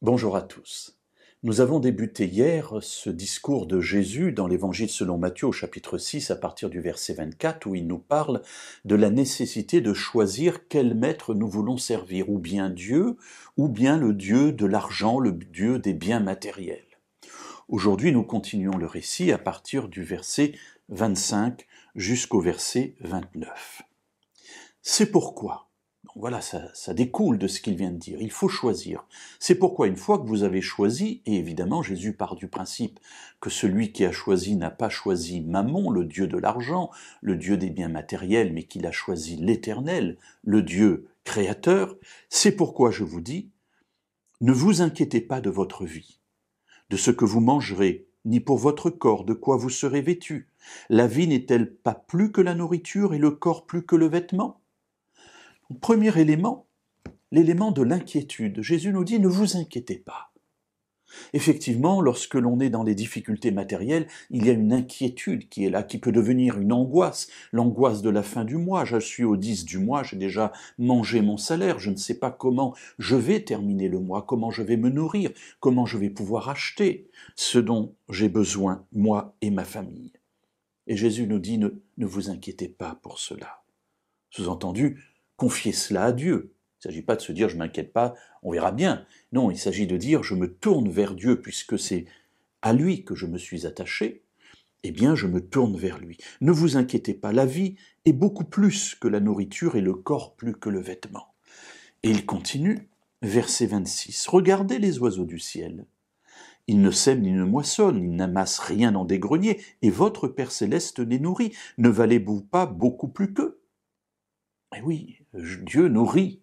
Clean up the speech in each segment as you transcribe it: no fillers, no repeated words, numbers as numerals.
Bonjour à tous. Nous avons débuté hier ce discours de Jésus dans l'Évangile selon Matthieu au chapitre 6 à partir du verset 24 où il nous parle de la nécessité de choisir quel maître nous voulons servir, ou bien Dieu, ou bien le Dieu de l'argent, le Dieu des biens matériels. Aujourd'hui, nous continuons le récit à partir du verset 25 jusqu'au verset 29. C'est pourquoi. Voilà, ça découle de ce qu'il vient de dire. Il faut choisir. C'est pourquoi, une fois que vous avez choisi, et évidemment Jésus part du principe que celui qui a choisi n'a pas choisi Mammon, le Dieu de l'argent, le Dieu des biens matériels, mais qu'il a choisi l'Éternel, le Dieu créateur, c'est pourquoi je vous dis, ne vous inquiétez pas de votre vie, de ce que vous mangerez, ni pour votre corps, de quoi vous serez vêtu. La vie n'est-elle pas plus que la nourriture et le corps plus que le vêtement ? Premier élément, l'élément de l'inquiétude. Jésus nous dit « ne vous inquiétez pas ». Effectivement, lorsque l'on est dans les difficultés matérielles, il y a une inquiétude qui est là, qui peut devenir une angoisse, l'angoisse de la fin du mois. Je suis au 10 du mois, j'ai déjà mangé mon salaire, je ne sais pas comment je vais terminer le mois, comment je vais me nourrir, comment je vais pouvoir acheter ce dont j'ai besoin, moi et ma famille. Et Jésus nous dit ne vous inquiétez pas pour cela. Sous-entendu, confiez cela à Dieu. Il ne s'agit pas de se dire « je ne m'inquiète pas, on verra bien ». Non, il s'agit de dire « je me tourne vers Dieu puisque c'est à lui que je me suis attaché, eh bien je me tourne vers lui ». Ne vous inquiétez pas, la vie est beaucoup plus que la nourriture et le corps plus que le vêtement. Et il continue, verset 26, « Regardez les oiseaux du ciel. Ils ne sèment ni ne moissonnent, ils n'amassent rien dans des greniers, et votre Père céleste les nourrit. Ne valez-vous pas beaucoup plus qu'eux ?» Eh oui, Dieu nourrit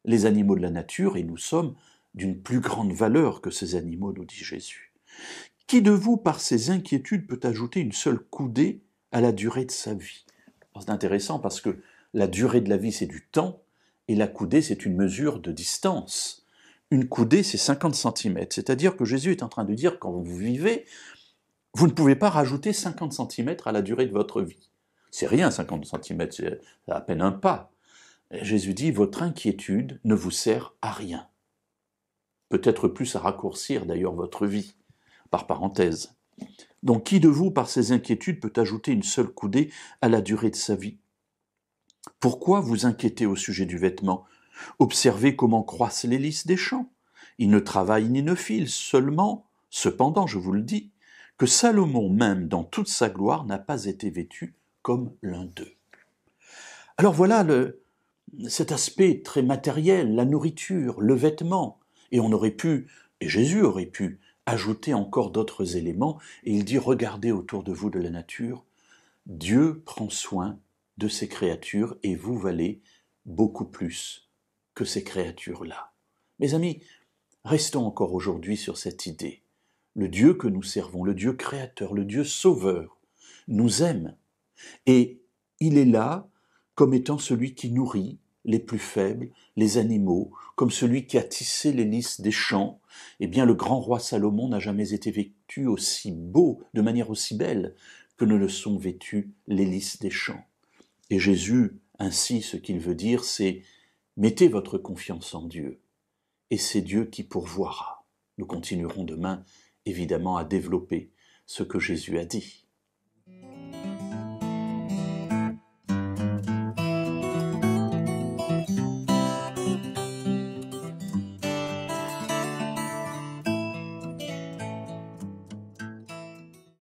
les animaux de la nature et nous sommes d'une plus grande valeur que ces animaux, nous dit Jésus. Qui de vous, par ses inquiétudes, peut ajouter une seule coudée à la durée de sa vie ? C'est intéressant parce que la durée de la vie, c'est du temps, et la coudée, c'est une mesure de distance. Une coudée, c'est 50 cm, c'est-à-dire que Jésus est en train de dire, quand vous vivez, vous ne pouvez pas rajouter 50 cm à la durée de votre vie. C'est rien, 50 cm, c'est à peine un pas. Jésus dit, votre inquiétude ne vous sert à rien. Peut-être plus à raccourcir d'ailleurs votre vie, par parenthèse. Donc qui de vous, par ses inquiétudes, peut ajouter une seule coudée à la durée de sa vie ? Pourquoi vous inquiétez au sujet du vêtement ? Observez comment croissent les lys des champs. Ils ne travaillent ni ne filent, cependant, je vous le dis, que Salomon même, dans toute sa gloire, n'a pas été vêtu comme l'un d'eux. Alors voilà cet aspect très matériel, la nourriture, le vêtement, et on aurait pu, et Jésus aurait pu, ajouter encore d'autres éléments, et il dit, regardez autour de vous de la nature, Dieu prend soin de ces créatures, et vous valez beaucoup plus que ces créatures-là. Mes amis, restons encore aujourd'hui sur cette idée. Le Dieu que nous servons, le Dieu créateur, le Dieu sauveur, nous aime, et il est là comme étant celui qui nourrit les plus faibles, les animaux, comme celui qui a tissé les lys des champs. Eh bien, le grand roi Salomon n'a jamais été vêtu aussi beau, de manière aussi belle, que ne le sont vêtus les lys des champs. Et Jésus, ainsi, ce qu'il veut dire, c'est « mettez votre confiance en Dieu, et c'est Dieu qui pourvoira ». Nous continuerons demain, évidemment, à développer ce que Jésus a dit.